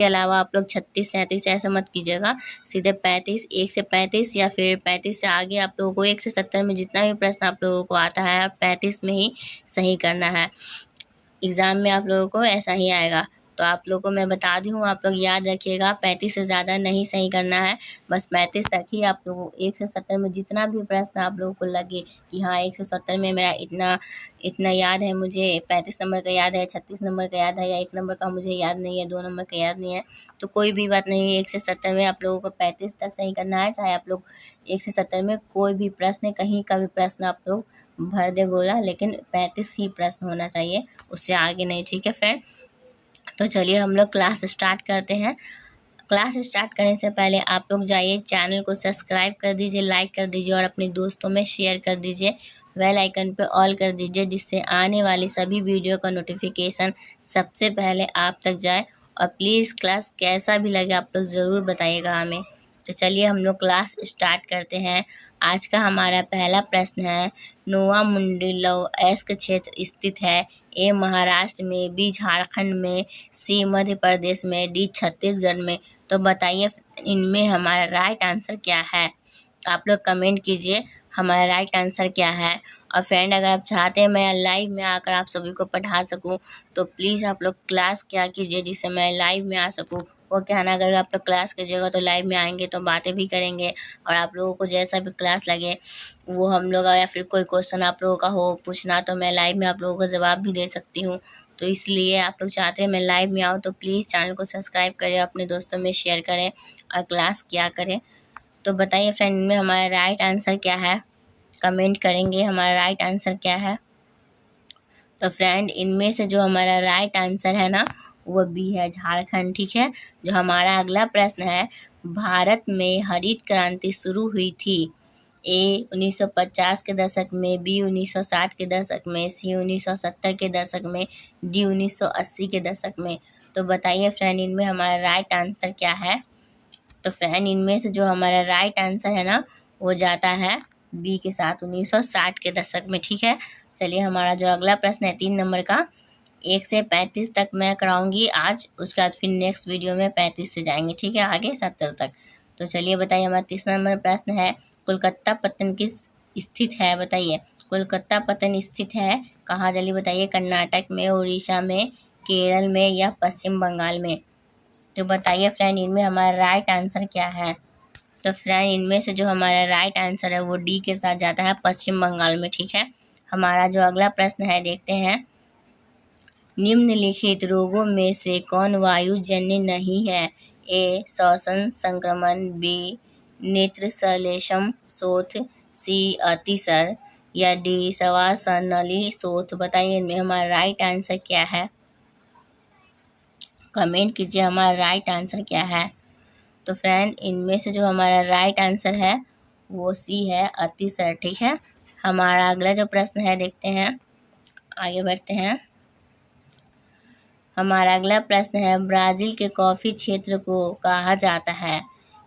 के अलावा आप लोग 36 37 ऐसा मत कीजिएगा, सीधे 35, 1 से 35 या फिर 35 से आगे आप लोगों को 1 से 70 में जितना भी प्रश्न आप लोगों को आता है 35 में ही सही करना है। एग्ज़ाम में आप लोगों को ऐसा ही आएगा। तो आप लोगों को मैं बता दी हूँ, आप लोग याद रखिएगा 35 से ज़्यादा नहीं सही करना है, बस 35 तक ही आप लोगों को 1 से 70 में जितना भी प्रश्न आप लोगों को लगे कि हाँ 1 से 70 में मेरा इतना याद है, मुझे 35 नंबर का याद है, 36 नंबर का याद है, या 1 नंबर का मुझे याद नहीं है, 2 नंबर का याद नहीं है, तो कोई भी बात नहीं। 1 से 70 में आप लोगों को 35 तक सही करना है, चाहे आप लोग 1 से 70 में कोई भी प्रश्न, कहीं का भी प्रश्न आप लोग भर दे गोला, लेकिन 35 ही प्रश्न होना चाहिए, उससे आगे नहीं। ठीक है फ्रेंड, तो चलिए हम लोग क्लास स्टार्ट करते हैं। क्लास स्टार्ट करने से पहले आप लोग जाइए चैनल को सब्सक्राइब कर दीजिए, लाइक कर दीजिए और अपने दोस्तों में शेयर कर दीजिए, बेल आइकन पे ऑल कर दीजिए, जिससे आने वाली सभी वीडियो का नोटिफिकेशन सबसे पहले आप तक जाए। और प्लीज़ क्लास कैसा भी लगे आप लोग ज़रूर बताइएगा हमें। तो चलिए हम लोग क्लास स्टार्ट करते हैं। आज का हमारा पहला प्रश्न है, नोवा मुंडी लौ अयस्क क्षेत्र स्थित है? ए महाराष्ट्र में, बी झारखंड में, सी मध्य प्रदेश में, डी छत्तीसगढ़ में। तो बताइए इनमें हमारा राइट आंसर क्या है। आप लोग कमेंट कीजिए हमारा राइट आंसर क्या है। और फ्रेंड अगर आप चाहते हैं मैं लाइव में आकर आप सभी को पढ़ा सकूं, तो प्लीज़ आप लोग क्लास क्या कीजिए जिससे मैं लाइव में आ सकूं। वो क्या है ना, अगर आप लोग क्लास कीजिएगा तो लाइव में आएंगे तो बातें भी करेंगे, और आप लोगों को जैसा भी क्लास लगे वो हम लोग, या फिर कोई क्वेश्चन आप लोगों का हो पूछना, तो मैं लाइव में आप लोगों को जवाब भी दे सकती हूँ। तो इसलिए आप लोग चाहते हैं मैं लाइव में आऊँ, तो प्लीज़ चैनल को सब्सक्राइब करें, अपने दोस्तों में शेयर करें और क्लास क्या करें। तो बताइए फ्रेंड इनमें हमारा राइट आंसर क्या है, कमेंट करेंगे हमारा राइट आंसर क्या है। तो फ्रेंड इनमें से जो हमारा राइट आंसर है ना, वो बी है, झारखंड। ठीक है, जो हमारा अगला प्रश्न है, भारत में हरित क्रांति शुरू हुई थी? ए 1950 के दशक में, बी 1960 के दशक में, सी 1970 के दशक में, डी 1980 के दशक में। तो बताइए फ्रेंड इनमें हमारा राइट आंसर क्या है। तो फ्रेंड इनमें से जो हमारा राइट आंसर है ना, वो जाता है बी के साथ, 1960 के दशक में। ठीक है, चलिए हमारा जो अगला प्रश्न है 3 नंबर का, 1 से 35 तक मैं कराऊंगी आज, उसके बाद फिर नेक्स्ट वीडियो में 35 से जाएंगे, ठीक है, आगे 70 तक। तो चलिए बताइए हमारा तीसरा नंबर प्रश्न है, कोलकाता पत्तन किस स्थित है? बताइए कोलकाता पत्तन स्थित है कहाँ? जल्दी बताइए, कर्नाटक में, उड़ीसा में, केरल में या पश्चिम बंगाल में। तो बताइए फ्रेंड इनमें हमारा राइट आंसर क्या है। तो फ्रेंड इनमें से जो हमारा राइट आंसर है वो डी के साथ जाता है, पश्चिम बंगाल में। ठीक है, हमारा जो अगला प्रश्न है देखते हैं, निम्नलिखित रोगों में से कौन वायुजन्य नहीं है? ए श्वसन संक्रमण, बी नेत्र श्लेष्म शोथ, सी अतिसार या डी श्वासनली शोथ। बताइए इनमें हमारा राइट आंसर क्या है, कमेंट कीजिए हमारा राइट आंसर क्या है। तो फ्रेंड इनमें से जो हमारा राइट आंसर है वो सी है, अतिसार। ठीक है, हमारा अगला जो प्रश्न है देखते हैं, आगे बढ़ते हैं। हमारा अगला प्रश्न है, ब्राज़ील के कॉफ़ी क्षेत्र को कहा जाता है?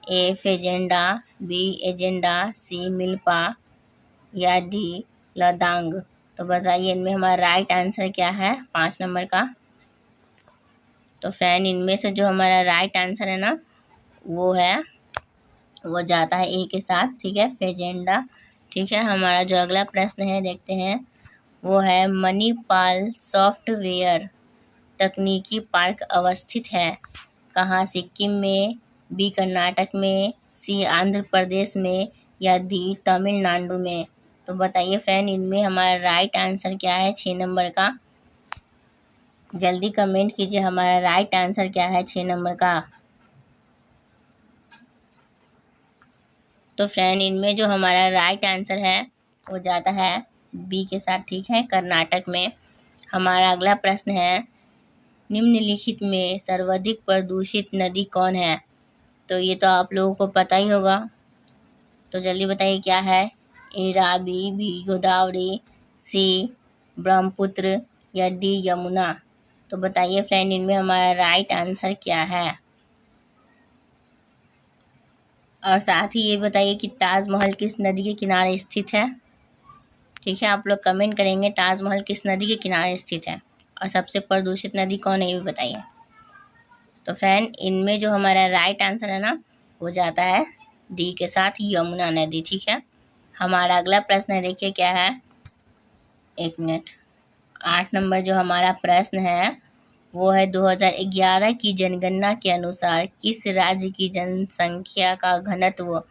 ए फेजेंडा, बी एजेंडा, सी मिल्पा या डी लदांग। तो बताइए इनमें हमारा राइट आंसर क्या है, 5 नंबर का। तो फ्रेंड इनमें से जो हमारा राइट आंसर है ना, वो जाता है ए के साथ। ठीक है, फेजेंडा। ठीक है, हमारा जो अगला प्रश्न है देखते हैं, वो है, मणिपाल सॉफ्टवेयर तकनीकी पार्क अवस्थित है कहाँ? सिक्किम में, बी कर्नाटक में, सी आंध्र प्रदेश में या डी तमिलनाडु में। तो बताइए फ्रेंड इनमें हमारा राइट आंसर क्या है, 6 नंबर का। जल्दी कमेंट कीजिए हमारा राइट आंसर क्या है 6 नंबर का। तो फ्रेंड इनमें जो हमारा राइट आंसर है वो जाता है बी के साथ। ठीक है, कर्नाटक में। हमारा अगला प्रश्न है, निम्नलिखित में सर्वाधिक प्रदूषित नदी कौन है? तो ये तो आप लोगों को पता ही होगा, तो जल्दी बताइए क्या है। ए रावी, बी गोदावरी, सी ब्रह्मपुत्र या डी यमुना। तो बताइए फ्रेंड इनमें हमारा राइट आंसर क्या है। और साथ ही ये बताइए कि ताजमहल किस नदी के किनारे स्थित है। ठीक है, आप लोग कमेंट करेंगे ताजमहल किस नदी के किनारे स्थित है, और सबसे प्रदूषित नदी कौन है ये भी बताइए। तो फ्रेंड इनमें जो हमारा राइट आंसर है ना वो जाता है डी के साथ यमुना नदी। ठीक है, हमारा अगला प्रश्न है, देखिए क्या है, एक मिनट। 8 नंबर जो हमारा प्रश्न है वो है 2011 की जनगणना के अनुसार किस राज्य की जनसंख्या का घनत्व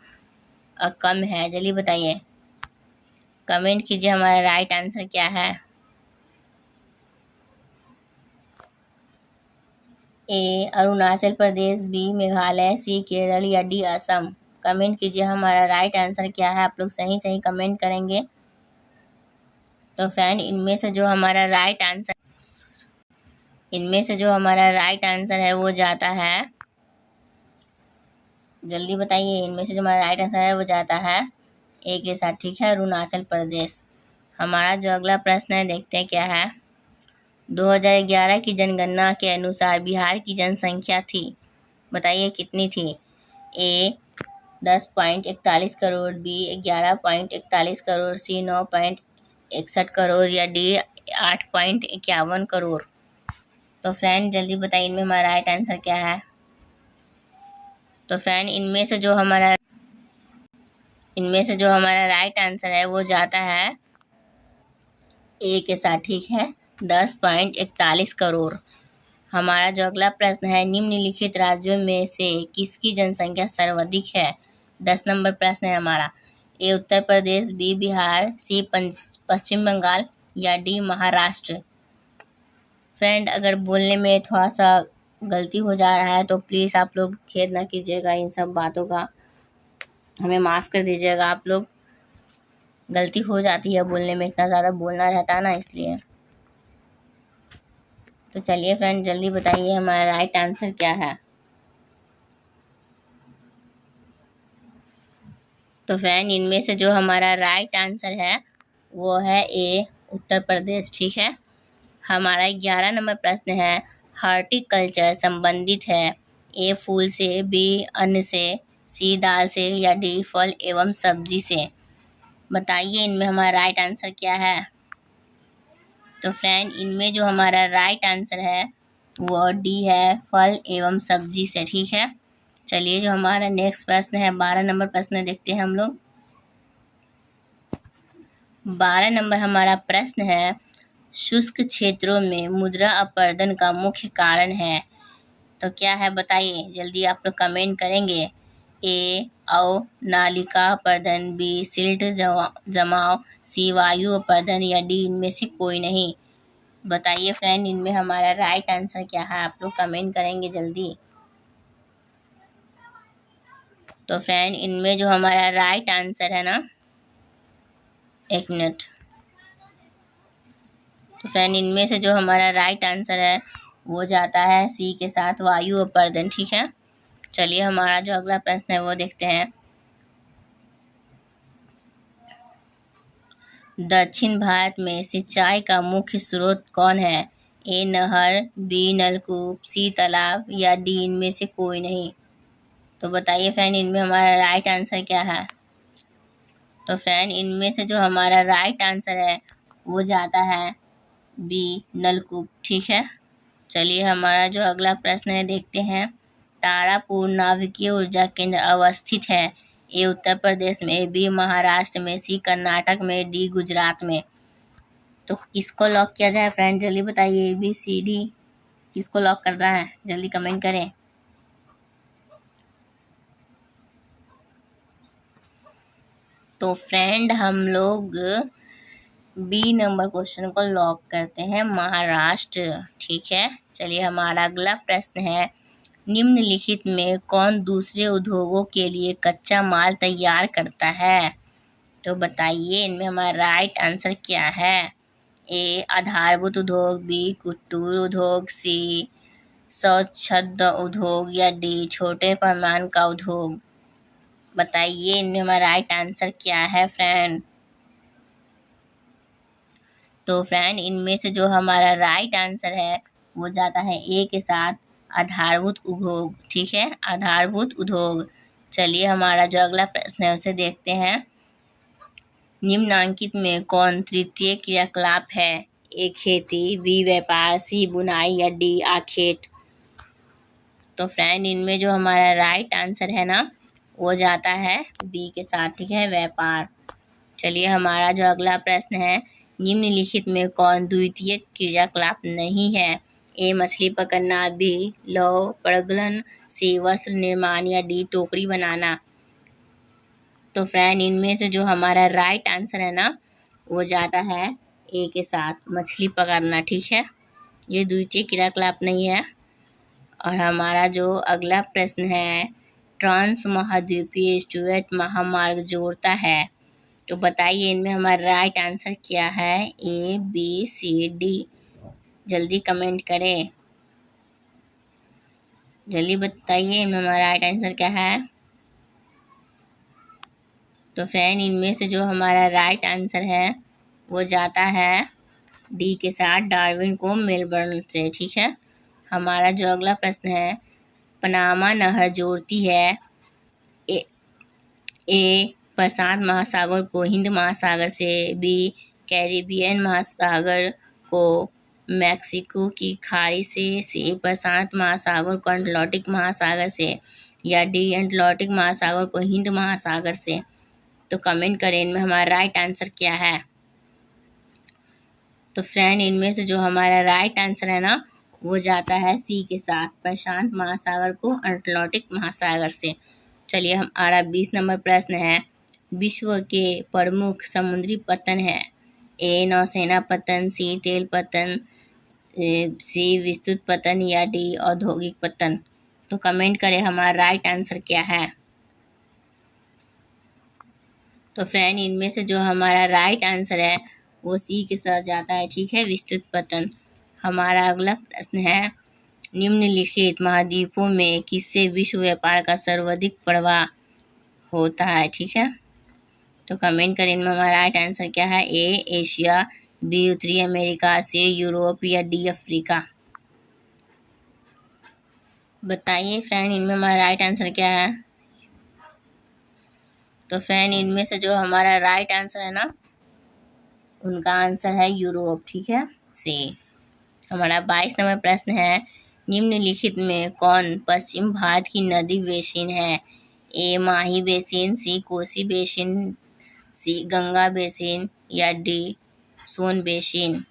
कम है, जल्दी बताइए, कमेंट कीजिए हमारा राइट आंसर क्या है। ए अरुणाचल प्रदेश, बी मेघालय, सी केरल या डी असम। कमेंट कीजिए हमारा राइट आंसर क्या है, आप लोग सही सही कमेंट करेंगे। तो फ्रेंड इनमें से जो हमारा राइट आंसर है वो जाता है, जल्दी बताइए, इनमें से जो हमारा राइट आंसर है वो जाता है ए के साथ। ठीक है, अरुणाचल प्रदेश। हमारा जो अगला प्रश्न है देखते हैं क्या है। 2011 की जनगणना के अनुसार बिहार की जनसंख्या थी, बताइए कितनी थी। ए 10.41 करोड़, बी 11.41 करोड़, सी 9.61 करोड़ या डी 8.51 करोड़। तो फ्रेंड जल्दी बताइए इनमें हमारा राइट आंसर क्या है। तो फ्रेंड इनमें से जो हमारा राइट आंसर है वो जाता है ए के साथ। ठीक है, 10.41 करोड़। हमारा जो अगला प्रश्न है, निम्नलिखित राज्यों में से किसकी जनसंख्या सर्वाधिक है। 10 नंबर प्रश्न है हमारा। ए उत्तर प्रदेश, बी बिहार, सी पश्चिम बंगाल या डी महाराष्ट्र। फ्रेंड अगर बोलने में थोड़ा सा गलती हो जा रहा है तो प्लीज़ आप लोग खेद ना कीजिएगा, इन सब बातों का हमें माफ़ कर दीजिएगा। आप लोग गलती हो जाती है बोलने में, इतना ज़्यादा बोलना रहता है ना, इसलिए। तो चलिए फ्रेंड जल्दी बताइए हमारा राइट आंसर क्या है। तो फ्रेंड इनमें से जो हमारा राइट आंसर है वो है ए उत्तर प्रदेश। ठीक है, हमारा 11 नंबर प्रश्न है, हॉर्टिकल्चर संबंधित है। ए फूल से, बी अन्न से, सी दाल से या डी फल एवं सब्जी से। बताइए इनमें हमारा राइट आंसर क्या है। तो फ्रेंड इनमें जो हमारा राइट आंसर है वो डी है, फल एवं सब्जी से। ठीक है, चलिए जो हमारा नेक्स्ट प्रश्न है 12 नंबर प्रश्न देखते हैं हम लोग। 12 नंबर हमारा प्रश्न है, शुष्क क्षेत्रों में मुद्रा अपरदन का मुख्य कारण है। तो क्या है बताइए, जल्दी आप लोग कमेंट करेंगे। ए अवनालिका अपरदन, बी सिल्ट जमाव, सी वायु अपरदन या डी इनमें से कोई नहीं। बताइए फ्रेंड इनमें हमारा राइट आंसर क्या है, आप लोग कमेंट करेंगे जल्दी। तो फ्रेंड इनमें जो हमारा राइट आंसर है ना, एक मिनट। तो फ्रेंड इनमें से जो हमारा राइट आंसर है वो जाता है सी के साथ, वायु अपरदन। ठीक है, चलिए हमारा जो अगला प्रश्न है वो देखते हैं। दक्षिण भारत में सिंचाई का मुख्य स्रोत कौन है। ए नहर, बी नलकूप, सी तालाब या डी इनमें से कोई नहीं। तो बताइए फ्रेंड इनमें हमारा राइट आंसर क्या है। तो फ्रेंड इनमें से जो हमारा राइट आंसर है वो जाता है बी नलकूप। ठीक है, चलिए हमारा जो अगला प्रश्न है देखते हैं। तारापुर नाभिकीय ऊर्जा केंद्र अवस्थित है। ए उत्तर प्रदेश में, बी महाराष्ट्र में, सी कर्नाटक में, डी गुजरात में। तो किसको लॉक किया जाए फ्रेंड, जल्दी बताइए, ए बी सी डी किसको लॉक करना है, जल्दी कमेंट करें। तो फ्रेंड हम लोग बी नंबर क्वेश्चन को लॉक करते हैं, महाराष्ट्र। ठीक है, चलिए हमारा अगला प्रश्न है, निम्नलिखित में कौन दूसरे उद्योगों के लिए कच्चा माल तैयार करता है। तो बताइए इनमें हमारा राइट आंसर क्या है। ए आधारभूत उद्योग, बी कुटीर उद्योग, सी स्वच्छंद उद्योग या डी छोटे पैमाने का उद्योग। बताइए इनमें हमारा राइट आंसर क्या है फ्रेंड। तो फ्रेंड इनमें से जो हमारा राइट आंसर है वो जाता है ए के साथ, आधारभूत उद्योग। ठीक है, आधारभूत उद्योग। चलिए हमारा जो अगला प्रश्न है उसे देखते हैं। निम्नांकित में कौन तृतीय क्रियाकलाप है। ए खेती, बी व्यापार, सी बुनाई या डी आखेट। तो फ्रेंड इनमें जो हमारा राइट आंसर है ना वो जाता है बी के साथ, ठीक है, व्यापार। चलिए हमारा जो अगला प्रश्न है, निम्नलिखित में कौन द्वितीय क्रियाकलाप नहीं है? ए मछली पकड़ना, बी लौह प्रगलन, सी वस्त्र निर्माण या डी टोकरी बनाना। तो फ्रेंड इनमें से जो हमारा राइट आंसर है ना वो जाता है ए के साथ, मछली पकड़ना, ठीक है, ये द्वितीय क्रियाकलाप नहीं है। और हमारा जो अगला प्रश्न है, ट्रांस महाद्वीपीय स्टुअर्ट महामार्ग जोड़ता है, तो बताइए इनमें हमारा राइट आंसर क्या है? A B C D. जल्दी कमेंट करें, जल्दी बताइए इनमें हमारा राइट आंसर क्या है। तो फ्रेंड इनमें से जो हमारा राइट आंसर है वो जाता है डी के साथ, डार्विन को मेलबर्न से, ठीक है। हमारा जो अगला प्रश्न है, पनामा नहर जोड़ती है ए प्रशांत महासागर को हिंद महासागर से, बी कैरिबियन महासागर को मैक्सिको की खाड़ी से, सी प्रशांत महासागर को अटलांटिक महासागर से या डी अटलांटिक महासागर को हिंद महासागर से। तो कमेंट करें इनमें हमारा राइट आंसर क्या है। तो फ्रेंड इनमें से जो हमारा राइट आंसर है ना वो जाता है सी के साथ, प्रशांत महासागर को अटलांटिक महासागर से। चलिए हमारा 20 नंबर प्रश्न है, विश्व के प्रमुख समुद्री पतन है, ए नौसेना पतन, सी तेल पतन, सी विद्युत पतन या डी औद्योगिक पतन। तो कमेंट करें हमारा राइट आंसर क्या है। तो फ्रेंड इनमें से जो हमारा राइट आंसर है वो सी के साथ जाता है, ठीक है, विद्युत पतन। हमारा अगला प्रश्न है, निम्नलिखित महाद्वीपों में किससे विश्व व्यापार का सर्वाधिक प्रवाह होता है, ठीक है। तो कमेंट करें इनमें हमारा राइट आंसर क्या है। ए एशिया, बी उत्तरी अमेरिका, सी यूरोप या डी अफ्रीका। बताइए फ्रेंड इनमें हमारा राइट आंसर क्या है। तो फ्रेंड इनमें से जो हमारा राइट आंसर है ना उनका आंसर है यूरोप, ठीक है, सी। हमारा 22 नंबर प्रश्न है, निम्नलिखित में कौन पश्चिम भारत की नदी बेसिन है? ए माही बेसिन, सी कोसी बेसिन, सी गंगा बेसिन या डी सोन बेसिन।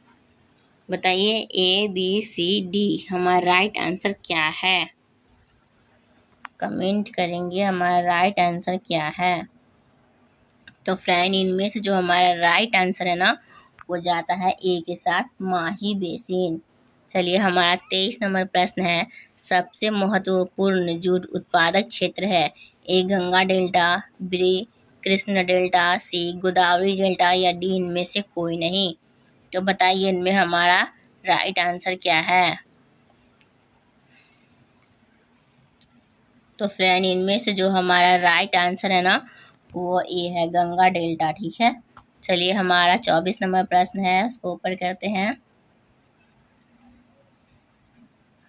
बताइए ए बी सी डी हमारा राइट आंसर क्या है। कमेंट करेंगे हमारा राइट आंसर क्या है। तो फ्रेंड इनमें से जो हमारा राइट आंसर है ना वो जाता है ए के साथ, माही बेसिन। चलिए हमारा 23 नंबर प्रश्न है, सबसे महत्वपूर्ण जूट उत्पादक क्षेत्र है, A Ganga delta, B Krishna delta, C Godavari delta या डी इनमें से कोई नहीं। तो बताइए इनमें हमारा राइट आंसर क्या है। तो फ्रेंड इनमें से जो हमारा राइट आंसर है ना वो ए है, गंगा डेल्टा, ठीक है। चलिए हमारा 24 नंबर प्रश्न है उसको ऊपर करते हैं।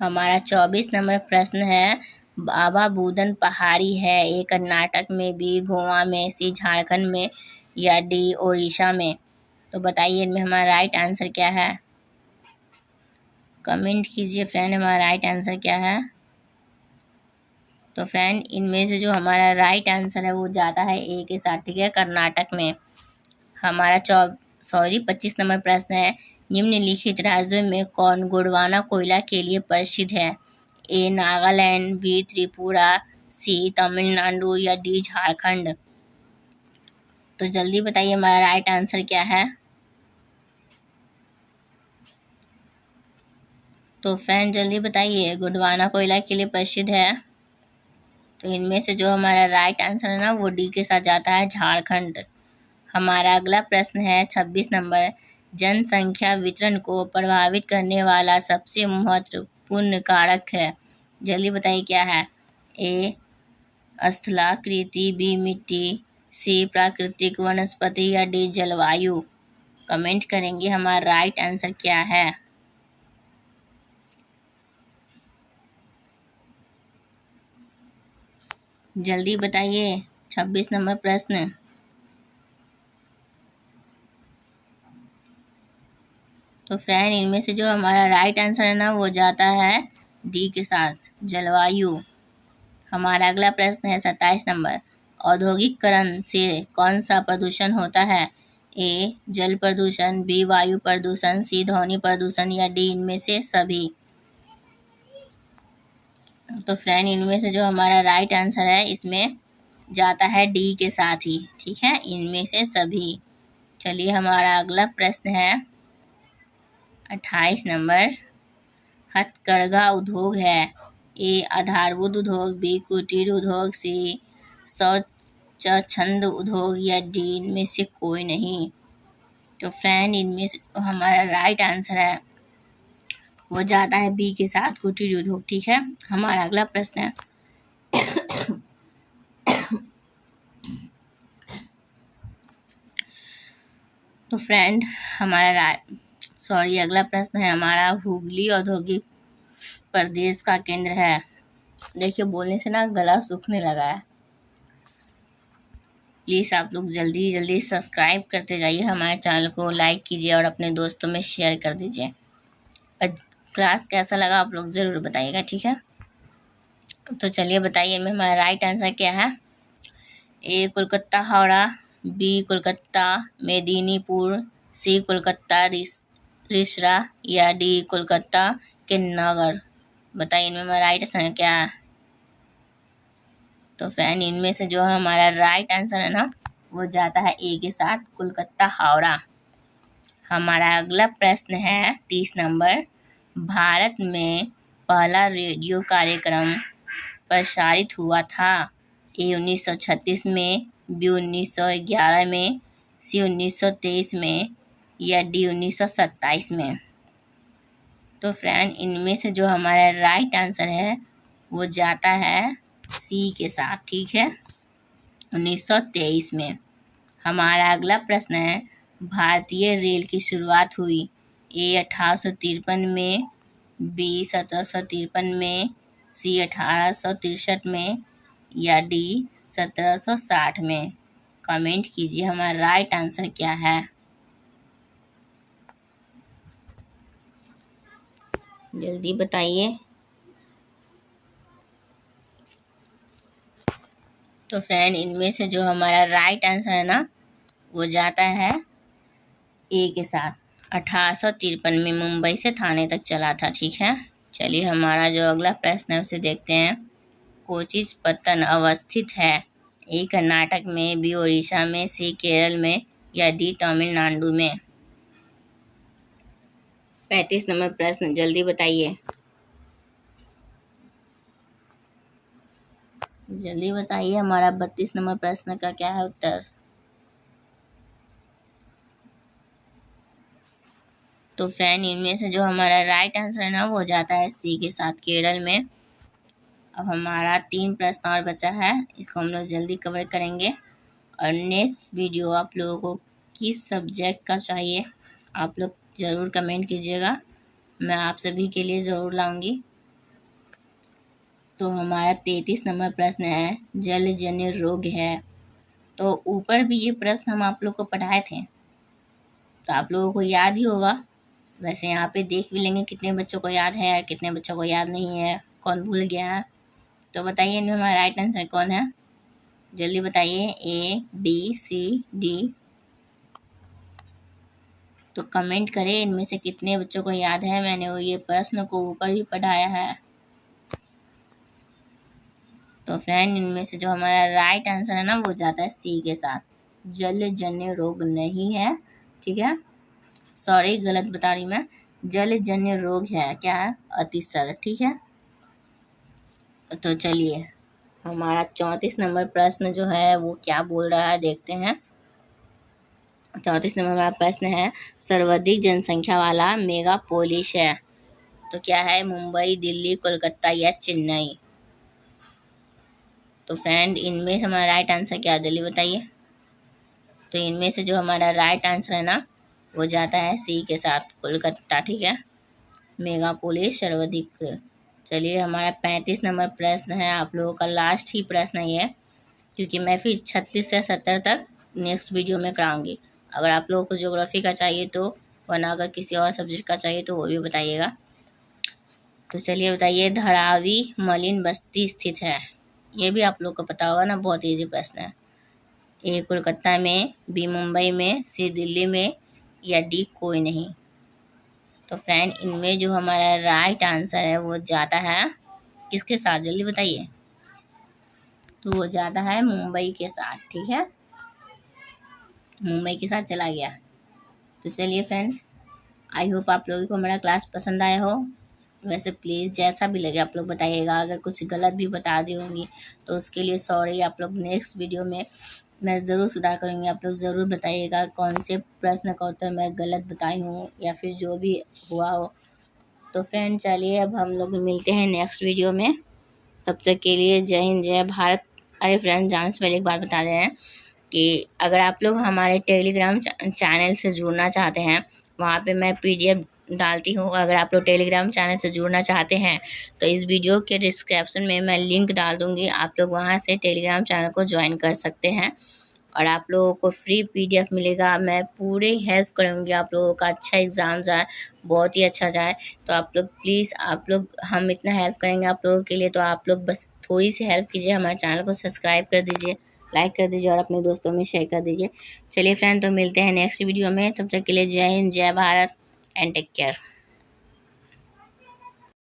हमारा 24 नंबर प्रश्न है, बाबा बूदन पहाड़ी है, ए कर्नाटक में, बी गोवा में, सी झारखंड में या डी उड़ीसा में। तो बताइए इनमें हमारा राइट आंसर क्या है। कमेंट कीजिए फ्रेंड हमारा राइट आंसर क्या है। तो फ्रेंड इनमें से जो हमारा राइट आंसर है वो जाता है ए के साथ, ठीक है, कर्नाटक में। हमारा 25 नंबर प्रश्न है, निम्नलिखित राज्यों में कौन गोंडवाना कोयला के लिए प्रसिद्ध है? ए नागालैंड, बी त्रिपुरा, सी तमिलनाडु या डी झारखंड। तो जल्दी बताइए हमारा राइट आंसर क्या है। तो फ्रेंड जल्दी बताइए, गोंडवाना कोयला के लिए प्रसिद्ध है। तो इनमें से जो हमारा राइट आंसर है ना वो डी के साथ जाता है, झारखंड। हमारा अगला प्रश्न है 26 नंबर, जनसंख्या वितरण को प्रभावित करने वाला सबसे महत्वपूर्ण कारक है। जल्दी बताइए क्या है। ए स्थलाकृति, बी मिट्टी, सी प्राकृतिक वनस्पति या डी जलवायु। कमेंट करेंगे हमारा राइट आंसर क्या है। जल्दी बताइए 26 नंबर प्रश्न। तो फ्रेंड इनमें से जो हमारा राइट आंसर है ना वो जाता है डी के साथ जलवायु। हमारा अगला प्रश्न है 27 नंबर, औद्योगिकरण से कौन सा प्रदूषण होता है? ए जल प्रदूषण, बी वायु प्रदूषण, सी ध्वनि प्रदूषण या डी इनमें से सभी। तो फ्रेंड इनमें से जो हमारा राइट आंसर है इसमें जाता है डी के साथ ही, ठीक है, इनमें से सभी। चलिए हमारा अगला प्रश्न है 28 नंबर, हथकरघा उद्योग है? ए आधारभूत उद्योग, बी कुटीर उद्योग, सी स्वच्छंद उद्योग या डी इनमें से कोई नहीं। तो फ्रेंड इनमें से हमारा राइट आंसर है वो जाता है बी के साथ, कुटीर उद्योग, ठीक है। हमारा अगला प्रश्न है तो फ्रेंड हमारा अगला प्रश्न है हमारा, हुगली औद्योगिक प्रदेश का केंद्र है? देखिए बोलने से ना गला सूखने लगा है। प्लीज़ आप लोग जल्दी जल्दी सब्सक्राइब करते जाइए हमारे चैनल को, लाइक कीजिए और अपने दोस्तों में शेयर कर दीजिए। और क्लास कैसा लगा आप लोग ज़रूर बताइएगा, ठीक है। तो चलिए बताइए इनमें हमारा राइट आंसर क्या है? ए कोलकाता हावड़ा, बी कोलकाता मेदिनीपुर, सी कोलकाता रिसरा या डी कोलकाता के नगर। बताइए इनमें हमारा राइट आंसर क्या है? तो फ्रेंड इनमें से जो हमारा राइट आंसर है ना वो जाता है ए के साथ, कोलकाता हावड़ा। हमारा अगला प्रश्न है 30 नंबर, भारत में पहला रेडियो कार्यक्रम प्रसारित हुआ था? ए 1936 में, बी 1911 में, सी 1923 में या डी 1927 में। तो फ्रेंड इनमें से जो हमारा राइट आंसर है वो जाता है सी के साथ, ठीक है, 1923 में। हमारा अगला प्रश्न है, भारतीय रेल की शुरुआत हुई? ए 1853 में, बी 1753 में, सी 1863 में या डी 1760 में। कमेंट कीजिए हमारा राइट आंसर क्या है। जल्दी बताइए। तो फ्रेंड इनमें से जो हमारा राइट आंसर है ना वो जाता है ए के साथ, 1853 में मुंबई से थाने तक चला था, ठीक है। चलिए हमारा जो अगला प्रश्न है उसे देखते हैं। कोचीपत्तन अवस्थित है? ए कर्नाटक में, बी उड़ीसा में, सी केरल में या डी तमिलनाडु में। 35 नंबर प्रश्न, जल्दी बताइए, जल्दी बताइए हमारा 32 नंबर प्रश्न का क्या है उत्तर। तो फ्रेंड इनमें से जो हमारा राइट आंसर है ना वो जाता है सी के साथ, केरल में। अब हमारा 3 प्रश्न और बचा है, इसको हम लोग जल्दी कवर करेंगे। और नेक्स्ट वीडियो आप लोगों को किस सब्जेक्ट का चाहिए आप लोग ज़रूर कमेंट कीजिएगा, मैं आप सभी के लिए ज़रूर लाऊंगी। तो हमारा 33 नंबर प्रश्न है, जलजन्य रोग है? तो ऊपर भी ये प्रश्न हम आप लोग को पढ़ाए थे तो आप लोगों को याद ही होगा। वैसे यहाँ पे देख भी लेंगे कितने बच्चों को याद है और कितने बच्चों को याद नहीं है, कौन भूल गया है। तो बताइए इनमें हमारा राइट आंसर कौन है, जल्दी बताइए, ए बी सी डी। तो कमेंट करें इनमें से कितने बच्चों को याद है, मैंने वो ये प्रश्न को ऊपर ही पढ़ाया है। तो फ्रेंड इनमें से जो हमारा राइट आंसर है ना वो जाता है सी के साथ, जलजन्य रोग नहीं है, ठीक है, सॉरी गलत बता रही मैं, जलजन्य रोग है क्या है, अतिसार, ठीक है। तो चलिए हमारा 34 नंबर प्रश्न जो है वो क्या बोल रहा है देखते हैं। 34 नंबर हमारा प्रश्न है, सर्वाधिक जनसंख्या वाला मेगा पोलिस है? तो क्या है, मुंबई, दिल्ली, कोलकाता या चेन्नई। तो फ्रेंड इनमें से हमारा राइट आंसर क्या है, जल्दी बताइए। तो इनमें से जो हमारा राइट आंसर है ना वो जाता है सी के साथ, कोलकाता, ठीक है, मेगा पोलिस सर्वाधिक। चलिए हमारा 35 नंबर प्रश्न है, आप लोगों का लास्ट ही प्रश्न है ये, क्योंकि मैं फिर 36 से 70 तक नेक्स्ट वीडियो में कराऊंगी। अगर आप लोगों को ज्योग्राफी का चाहिए तो, वरना अगर किसी और सब्जेक्ट का चाहिए तो वो भी बताइएगा। तो चलिए बताइए, धारावी मलिन बस्ती स्थित है। ये भी आप लोग को पता होगा ना, बहुत इजी प्रश्न है। ए कोलकाता में, बी मुंबई में, सी दिल्ली में, या डी कोई नहीं। तो फ्रेंड, इनमें जो हमारा राइट आंसर है वो जाता है किसके साथ, जल्दी बताइए। तो वो जाता है मुंबई के साथ, ठीक है, मुंबई के साथ चला गया। तो चलिए फ्रेंड, आई होप आप लोगों को मेरा क्लास पसंद आया हो। वैसे प्लीज़ जैसा भी लगे आप लोग बताइएगा, अगर कुछ गलत भी बता दी होंगी तो उसके लिए सॉरी। आप लोग नेक्स्ट वीडियो में मैं ज़रूर सुधार करूँगी। आप लोग ज़रूर बताइएगा कौन से प्रश्न का उत्तर मैं गलत बताई हूँ या फिर जो भी हुआ हो। तो फ्रेंड चलिए, अब हम लोग मिलते हैं नेक्स्ट वीडियो में। तब तक के लिए जय हिंद, जय भारत। अरे फ्रेंड, जाने से पहले एक बात बता रहे हैं कि अगर आप लोग हमारे टेलीग्राम चैनल से जुड़ना चाहते हैं, वहाँ पे मैं PDF डालती हूँ। अगर आप लोग टेलीग्राम चैनल से जुड़ना चाहते हैं तो इस वीडियो के डिस्क्रिप्शन में मैं लिंक डाल दूँगी, आप लोग वहाँ से टेलीग्राम चैनल को ज्वाइन कर सकते हैं और आप लोगों को फ्री PDF मिलेगा। मैं पूरी हेल्प करूँगी आप लोगों का अच्छा एग्ज़ाम जाए, बहुत ही अच्छा जाए। तो आप लोग प्लीज़, आप लोग, हम इतना हेल्प करेंगे आप लोगों के लिए, तो आप लोग बस थोड़ी सी हेल्प कीजिए, हमारे चैनल को सब्सक्राइब कर दीजिए, लाइक कर दीजिए और अपने दोस्तों में शेयर कर दीजिए। चलिए फ्रेंड, तो मिलते हैं नेक्स्ट वीडियो में। तब तक के लिए जय हिंद, जय भारत एंड टेक केयर।